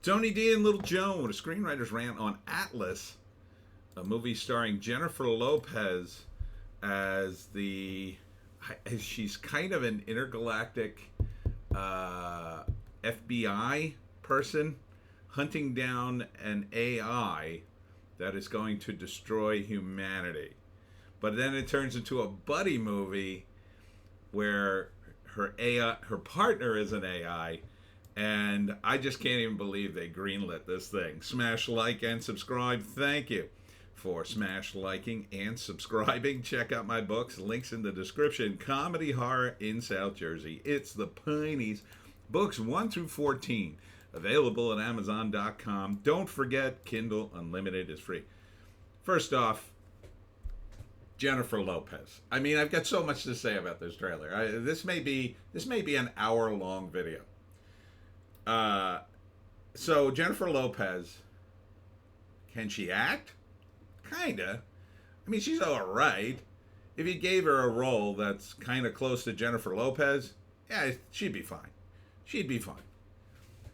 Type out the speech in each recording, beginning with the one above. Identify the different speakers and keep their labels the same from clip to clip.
Speaker 1: Tony D and Little Joan with a screenwriter's rant on Atlas, a movie starring Jennifer Lopez as she's kind of an intergalactic FBI person hunting down an AI that is going to destroy humanity. But then it turns into a buddy movie where her partner is an AI. And I just can't even believe they greenlit this thing. Smash like and subscribe. Thank you for smash liking and subscribing. Check out my books. Links in the description. Comedy horror in South Jersey. It's the Pineys. Books 1 through 14. Available at Amazon.com. Don't forget, Kindle Unlimited is free. First off, Jennifer Lopez. I mean, I've got so much to say about this trailer. This may be an hour-long video. So Jennifer Lopez, can she act? Kinda. I mean, she's all right. If you gave her a role that's kind of close to Jennifer Lopez, yeah, she'd be fine. She'd be fine.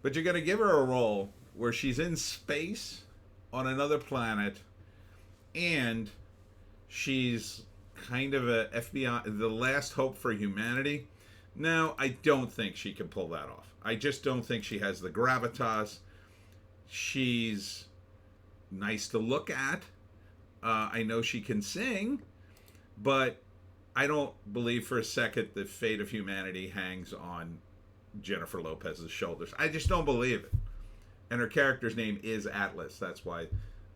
Speaker 1: But you're gonna give her a role where she's in space on another planet, and she's kind of a FBI, the last hope for humanity. No, I don't think she can pull that off. I just don't think she has the gravitas. She's nice to look at. I know she can sing, but I don't believe for a second the fate of humanity hangs on Jennifer Lopez's shoulders. I just don't believe it. And her character's name is Atlas. That's why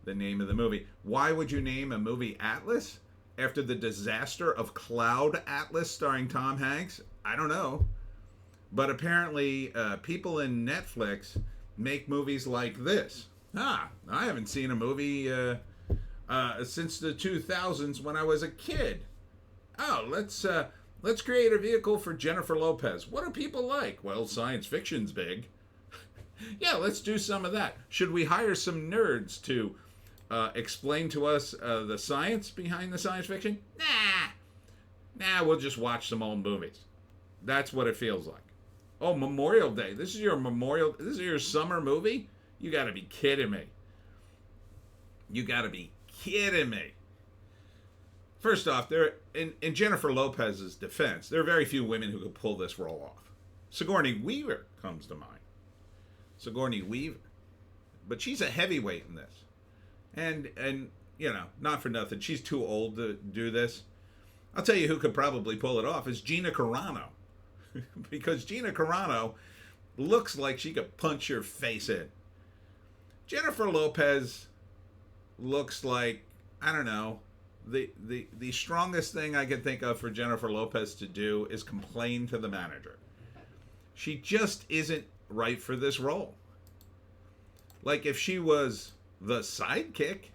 Speaker 1: the name of the movie. Why would you name a movie Atlas? After the disaster of Cloud Atlas starring Tom Hanks? I don't know. But apparently, people in Netflix make movies like this. I haven't seen a movie since the 2000s when I was a kid. Oh, let's create a vehicle for Jennifer Lopez. What do people like? Well, science fiction's big. Yeah, let's do some of that. Should we hire some nerds to explain to us the science behind the science fiction? Nah, we'll just watch some old movies. That's what it feels like. Oh, Memorial Day. This is your summer movie? You gotta be kidding me. You gotta be kidding me. First off, in Jennifer Lopez's defense, there are very few women who could pull this role off. Sigourney Weaver comes to mind. Sigourney Weaver. But she's a heavyweight in this. And you know, not for nothing, she's too old to do this. I'll tell you who could probably pull it off is Gina Carano. Because Gina Carano looks like she could punch your face in. Jennifer Lopez looks like, I don't know, the strongest thing I can think of for Jennifer Lopez to do is complain to the manager. She just isn't right for this role. Like if she was the sidekick,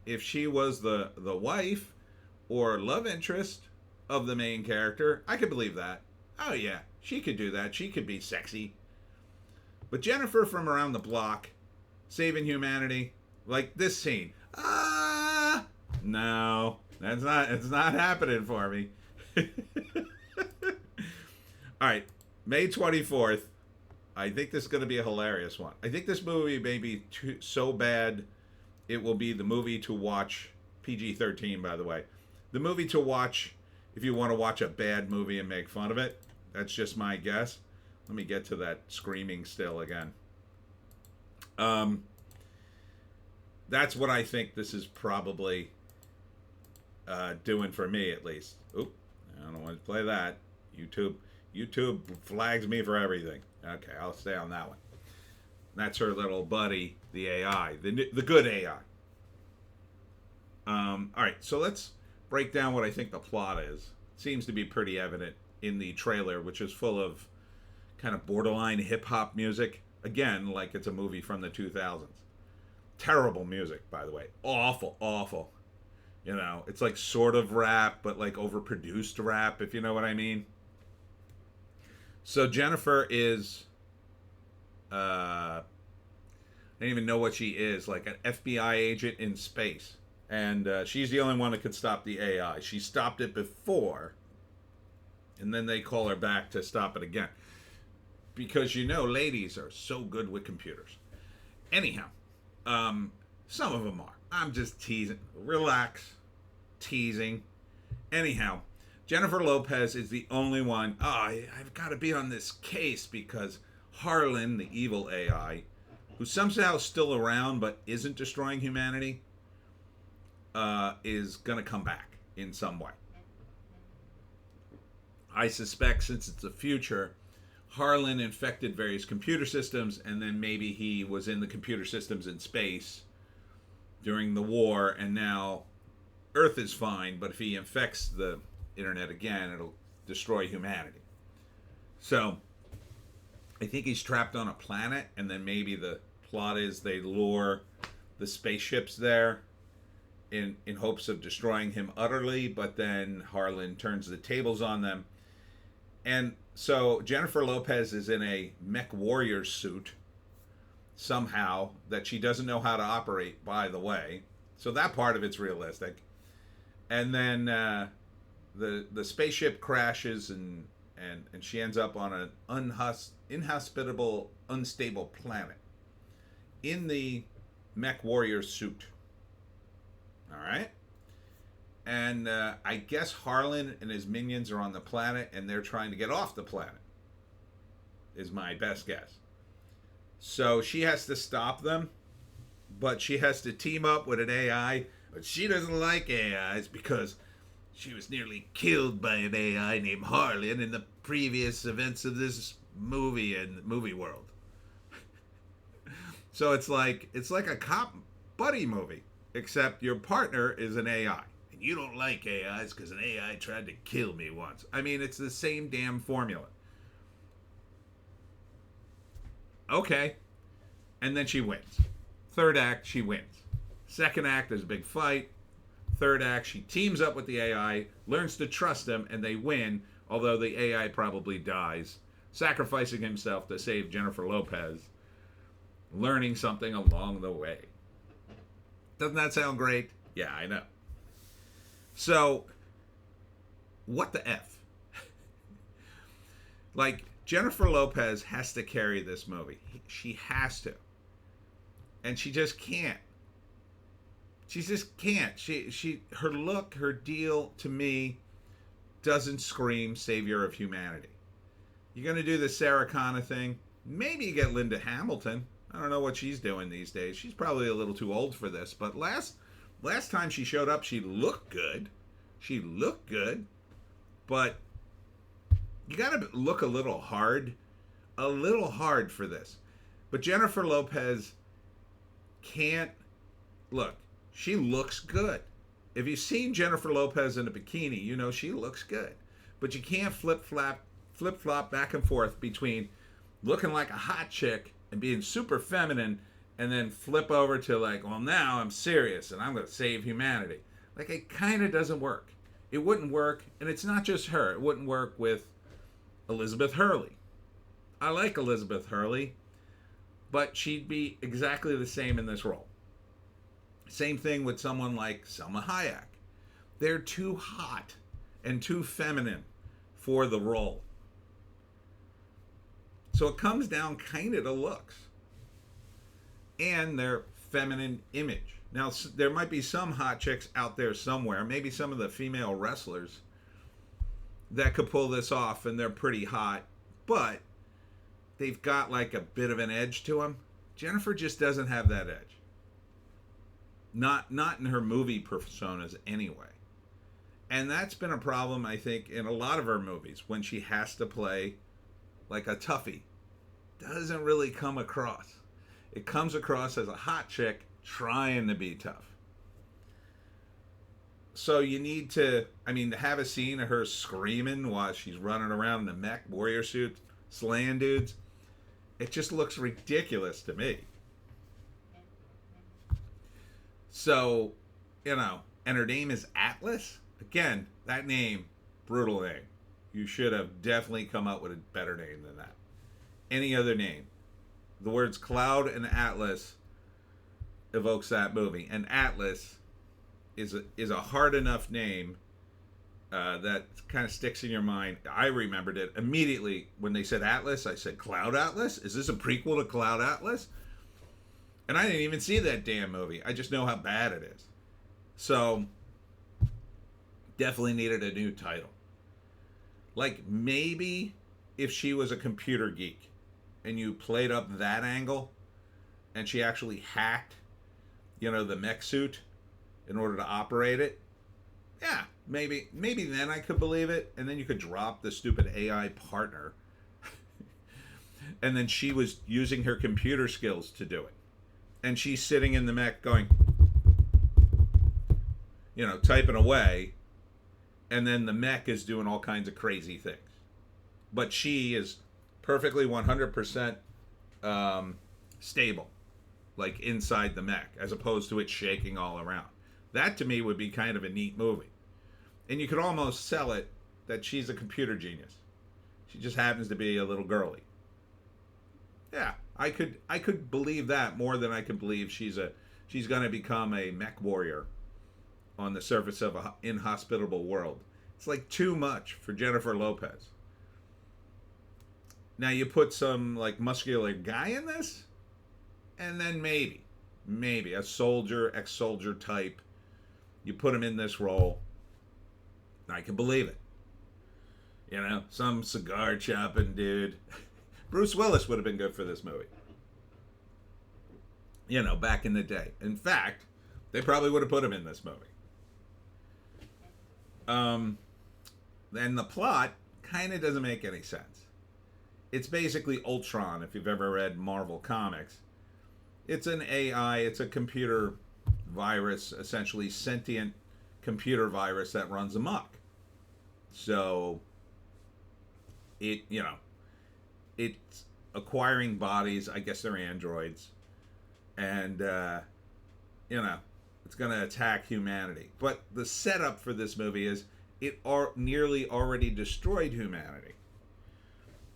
Speaker 1: if she was the wife or love interest of the main character, I could believe that. Oh yeah, she could do that. She could be sexy. But Jennifer from around the block, saving humanity, like this scene. No, it's not happening for me. All right, May 24th. I think this is going to be a hilarious one. I think this movie may be so bad, it will be the movie to watch. PG-13, by the way. The movie to watch if you want to watch a bad movie and make fun of it. That's just my guess. Let me get to that screaming still again. That's what I think this is probably doing for me, at least. Oop, I don't want to play that. YouTube flags me for everything. Okay, I'll stay on that one. That's her little buddy, the AI, the good AI. All right, so let's break down what I think the plot is. It seems to be pretty evident in the trailer, which is full of kind of borderline hip-hop music. Again, like it's a movie from the 2000s. Terrible music, by the way. Awful, awful. You know, it's like sort of rap, but like overproduced rap, if you know what I mean. So Jennifer is, I don't even know what she is, like an FBI agent in space. And she's the only one that could stop the AI. She stopped it before, and then they call her back to stop it again. Because, you know, ladies are so good with computers. Anyhow, some of them are. I'm just teasing. Relax. Teasing. Anyhow, Jennifer Lopez is the only one. Oh, I've got to be on this case because Harlan, the evil AI, who's somehow still around but isn't destroying humanity, is going to come back in some way. I suspect since it's the future, Harlan infected various computer systems, and then maybe he was in the computer systems in space during the war, and now Earth is fine, but if he infects the internet again, it'll destroy humanity. So I think he's trapped on a planet, and then maybe the plot is they lure the spaceships there in hopes of destroying him utterly, but then Harlan turns the tables on them. And so Jennifer Lopez is in a mech warrior suit somehow that she doesn't know how to operate, by the way. So that part of it's realistic. And then the spaceship crashes and she ends up on an inhospitable, unstable planet in the mech warrior suit. All right? And I guess Harlan and his minions are on the planet, and they're trying to get off the planet, is my best guess. So she has to stop them, but she has to team up with an AI, but she doesn't like AIs because she was nearly killed by an AI named Harlan in the previous events of this movie and movie world. So it's like a cop buddy movie, except your partner is an AI. You don't like AIs because an AI tried to kill me once. I mean, it's the same damn formula. Okay. And then she wins. Third act, she wins. Second act, there's a big fight. Third act, she teams up with the AI, learns to trust him, and they win, although the AI probably dies, sacrificing himself to save Jennifer Lopez, learning something along the way. Doesn't that sound great? Yeah, I know. So, what the F? Like, Jennifer Lopez has to carry this movie. She has to. And she just can't. She just can't. Her look, her deal, to me, doesn't scream savior of humanity. You're going to do the Sarah Connor thing. Maybe you get Linda Hamilton. I don't know what she's doing these days. She's probably a little too old for this. But last time she showed up, she looked good. But you got to look a little hard for this. But Jennifer Lopez can't look. She looks good. If you've seen Jennifer Lopez in a bikini, you know she looks good. But you can't flip-flop back and forth between looking like a hot chick and being super feminine and then flip over to like, well, now I'm serious and I'm going to save humanity. Like, it kind of doesn't work. It wouldn't work, and it's not just her. It wouldn't work with Elizabeth Hurley. I like Elizabeth Hurley, but she'd be exactly the same in this role. Same thing with someone like Salma Hayek. They're too hot and too feminine for the role. So it comes down kind of to looks and their feminine image. Now, there might be some hot chicks out there somewhere, maybe some of the female wrestlers that could pull this off, and they're pretty hot, but they've got like a bit of an edge to them. Jennifer just doesn't have that edge. Not in her movie personas anyway. And that's been a problem, I think, in a lot of her movies, when she has to play like a toughie. Doesn't really come across. It comes across as a hot chick trying to be tough. So you need to have a scene of her screaming while she's running around in a mech warrior suit, slaying dudes. It just looks ridiculous to me. So, and her name is Atlas. Again, that name, brutal name. You should have definitely come up with a better name than that. Any other name. The words Cloud and Atlas evokes that movie. And Atlas is a hard enough name that kind of sticks in your mind. I remembered it immediately when they said Atlas. I said, Cloud Atlas? Is this a prequel to Cloud Atlas? And I didn't even see that damn movie. I just know how bad it is. So, definitely needed a new title. Like, maybe if she was a computer geek and you played up that angle and she actually hacked, the mech suit in order to operate it, yeah, maybe then I could believe it. And then you could drop the stupid AI partner. And then she was using her computer skills to do it. And she's sitting in the mech going, typing away. And then the mech is doing all kinds of crazy things. But she is perfectly 100% stable, like inside the mech, as opposed to it shaking all around. That to me would be kind of a neat movie. And you could almost sell it that she's a computer genius. She just happens to be a little girly. Yeah, I could believe that more than I could believe she's going to become a mech warrior on the surface of an inhospitable world. It's like too much for Jennifer Lopez. Now you put some like muscular guy in this, and then maybe a soldier, ex-soldier type, you put him in this role, I can believe it. Some cigar chopping dude. Bruce Willis would have been good for this movie. Back in the day. In fact, they probably would have put him in this movie. And the plot kind of doesn't make any sense. It's basically Ultron, if you've ever read Marvel Comics. It's an AI, it's a computer virus, essentially sentient computer virus that runs amok. So, it's acquiring bodies. I guess they're androids. And, it's going to attack humanity. But the setup for this movie is it nearly already destroyed humanity.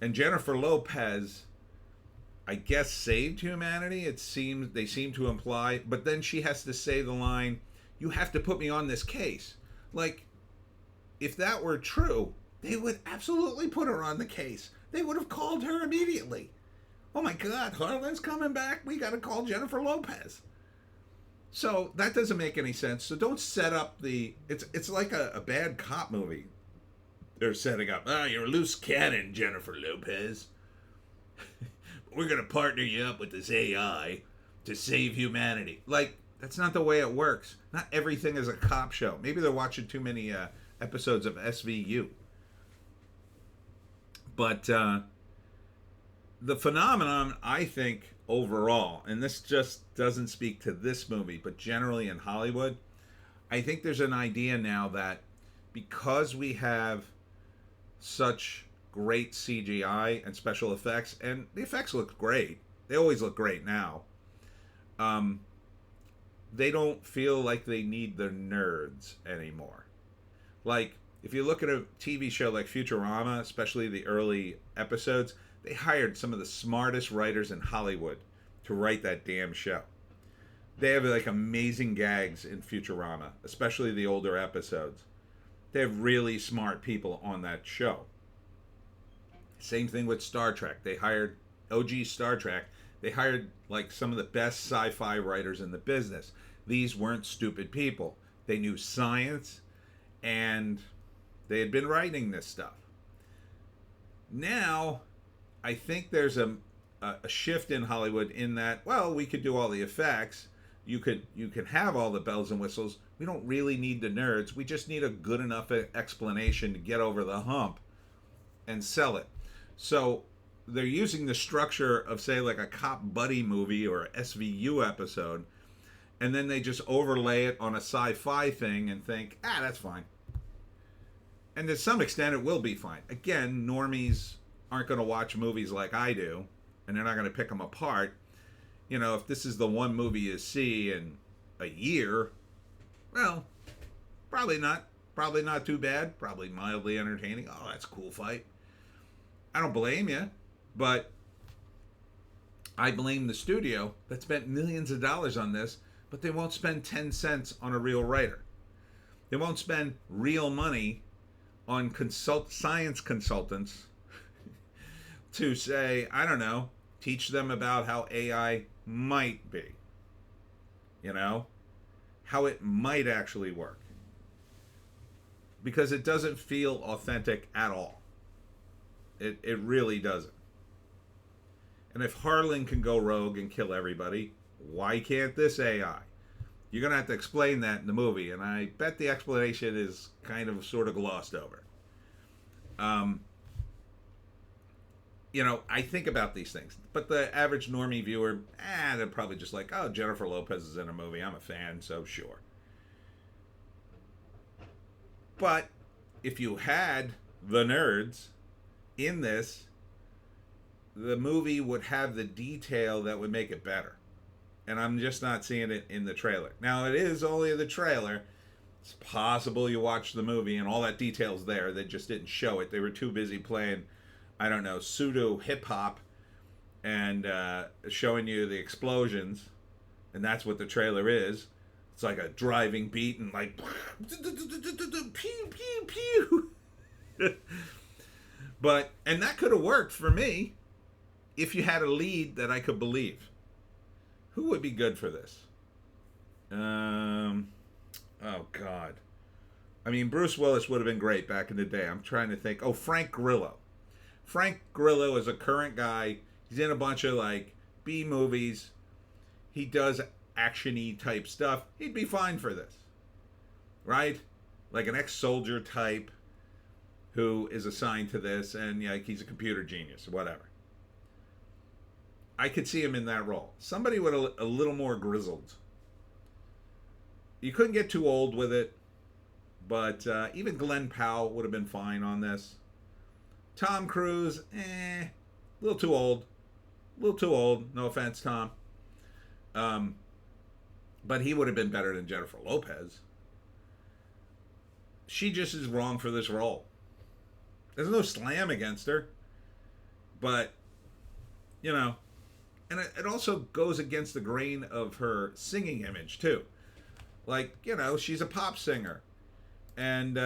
Speaker 1: And Jennifer Lopez, I guess, saved humanity. They seem to imply. But then she has to say the line, "You have to put me on this case." Like, if that were true, they would absolutely put her on the case. They would have called her immediately. Oh my God, Harlan's coming back. We got to call Jennifer Lopez. So that doesn't make any sense. So don't set up it's like a bad cop movie. They're setting up, you're a loose cannon, Jennifer Lopez. We're going to partner you up with this AI to save humanity. Like, that's not the way it works. Not everything is a cop show. Maybe they're watching too many episodes of SVU. But the phenomenon, I think, overall, and this just doesn't speak to this movie, but generally in Hollywood, I think there's an idea now that because we have such great CGI and special effects, and the effects look great, they always look great now, they don't feel like they need the nerds anymore. Like, if you look at a TV show like Futurama, especially the early episodes, they hired some of the smartest writers in Hollywood to write that damn show. They have like amazing gags in Futurama, especially the older episodes. They have really smart people on that show. Same thing with Star Trek. They hired OG Star Trek. They hired like some of the best sci-fi writers in the business. These weren't stupid people. They knew science, and they had been writing this stuff. Now, I think there's a shift in Hollywood in that, well, we could do all the effects. You can have all the bells and whistles. We don't really need the nerds. We just need a good enough explanation to get over the hump and sell it. So they're using the structure of, say, like a cop buddy movie or SVU episode, and then they just overlay it on a sci-fi thing and think, that's fine. And to some extent, it will be fine. Again, normies aren't going to watch movies like I do, and they're not going to pick them apart. If this is the one movie you see in a year, well, probably not. Probably not too bad. Probably mildly entertaining. Oh, that's a cool fight. I don't blame you, but I blame the studio that spent millions of dollars on this, but they won't spend 10 cents on a real writer. They won't spend real money on science consultants to say, I don't know, teach them about how AI might be. you know, how it might actually work. Because it doesn't feel authentic at all. It really doesn't. And if Harlan can go rogue and kill everybody, why can't this AI? You're going to have to explain that in the movie, and I bet the explanation is kind of sort of glossed over. You know, I think about these things, but the average normie viewer, they're probably just like, oh, Jennifer Lopez is in a movie. I'm a fan, so sure. But if you had the nerds in this, the movie would have the detail that would make it better. And I'm just not seeing it in the trailer. Now, it is only the trailer. It's possible you watch the movie and all that detail's there. They just didn't show it. They were too busy playing, I don't know, pseudo hip-hop and showing you the explosions. And that's what the trailer is. It's like a driving beat and like pew pew pew. But and that could have worked for me if you had a lead that I could believe. Who would be good for this? Oh God. I mean, Bruce Willis would have been great back in the day. I'm trying to think. Oh, Frank Grillo. Frank Grillo is a current guy. He's in a bunch of like B movies. He does action-y type stuff. He'd be fine for this, right? Like an ex-soldier type who is assigned to this, and yeah, he's a computer genius, whatever. I could see him in that role. Somebody with a little more grizzled. You couldn't get too old with it, but even Glenn Powell would have been fine on this. Tom Cruise, a little too old. A little too old. No offense, Tom. But he would have been better than Jennifer Lopez. She just is wrong for this role. There's no slam against her. But, you know, and it also goes against the grain of her singing image, too. Like, you know, she's a pop singer. And,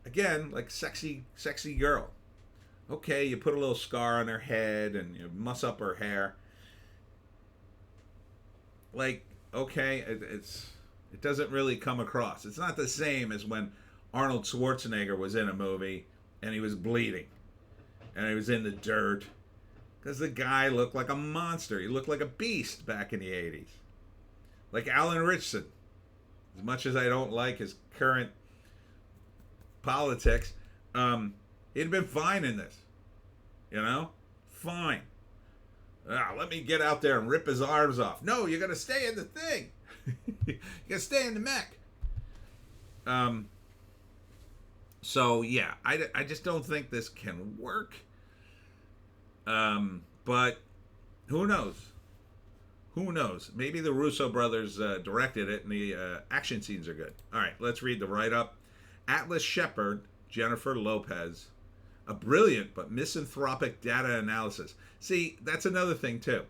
Speaker 1: again, like sexy girl. Okay, you put a little scar on her head and you muss up her hair. Like, okay, it doesn't really come across. It's not the same as when Arnold Schwarzenegger was in a movie and he was bleeding and he was in the dirt because the guy looked like a monster. He looked like a beast back in the 80s. Like Alan Ritchson. As much as I don't like his current politics, he'd been fine in this. You know? Fine. Let me get out there and rip his arms off. No, you're going to stay in the thing. You're going to stay in the mech. So, yeah, I just don't think this can work. But who knows? Who knows? Maybe the Russo brothers directed it and the action scenes are good. All right, let's read the write-up. Atlas Shepard, Jennifer Lopez. A brilliant but misanthropic data analysis. See, that's another thing too.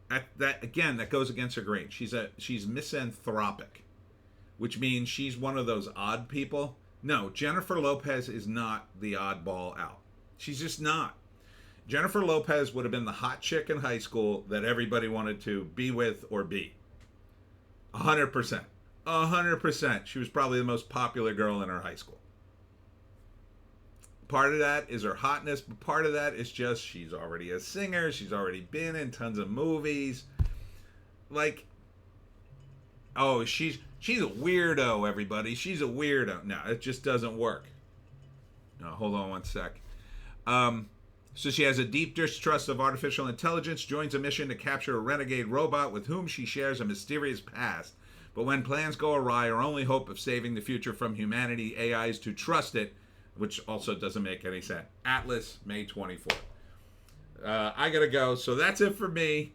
Speaker 1: That goes against her grain. She's misanthropic, which means she's one of those odd people. No, Jennifer Lopez is not the oddball out. She's just not. Jennifer Lopez would have been the hot chick in high school that everybody wanted to be with or be. 100%. 100%. She was probably the most popular girl in her high school. Part of that is her hotness, but part of that is just she's already a singer. She's already been in tons of movies. Like, oh, she's a weirdo, everybody. She's a weirdo. No, it just doesn't work. No, hold on one sec. So she has a deep distrust of artificial intelligence, joins a mission to capture a renegade robot with whom she shares a mysterious past. But when plans go awry, her only hope of saving the future from humanity, AI, is to trust it, which also doesn't make any sense. Atlas, May 24th. I gotta go. So that's it for me,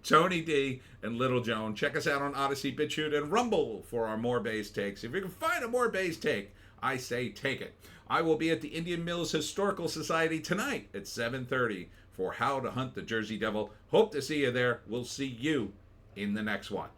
Speaker 1: Tony D, and Little Joan. Check us out on Odysee, Bitchute, and Rumble for our more base takes. If you can find a more base take, I say take it. I will be at the Indian Mills Historical Society tonight at 7:30 for How to Hunt the Jersey Devil. Hope to see you there. We'll see you in the next one.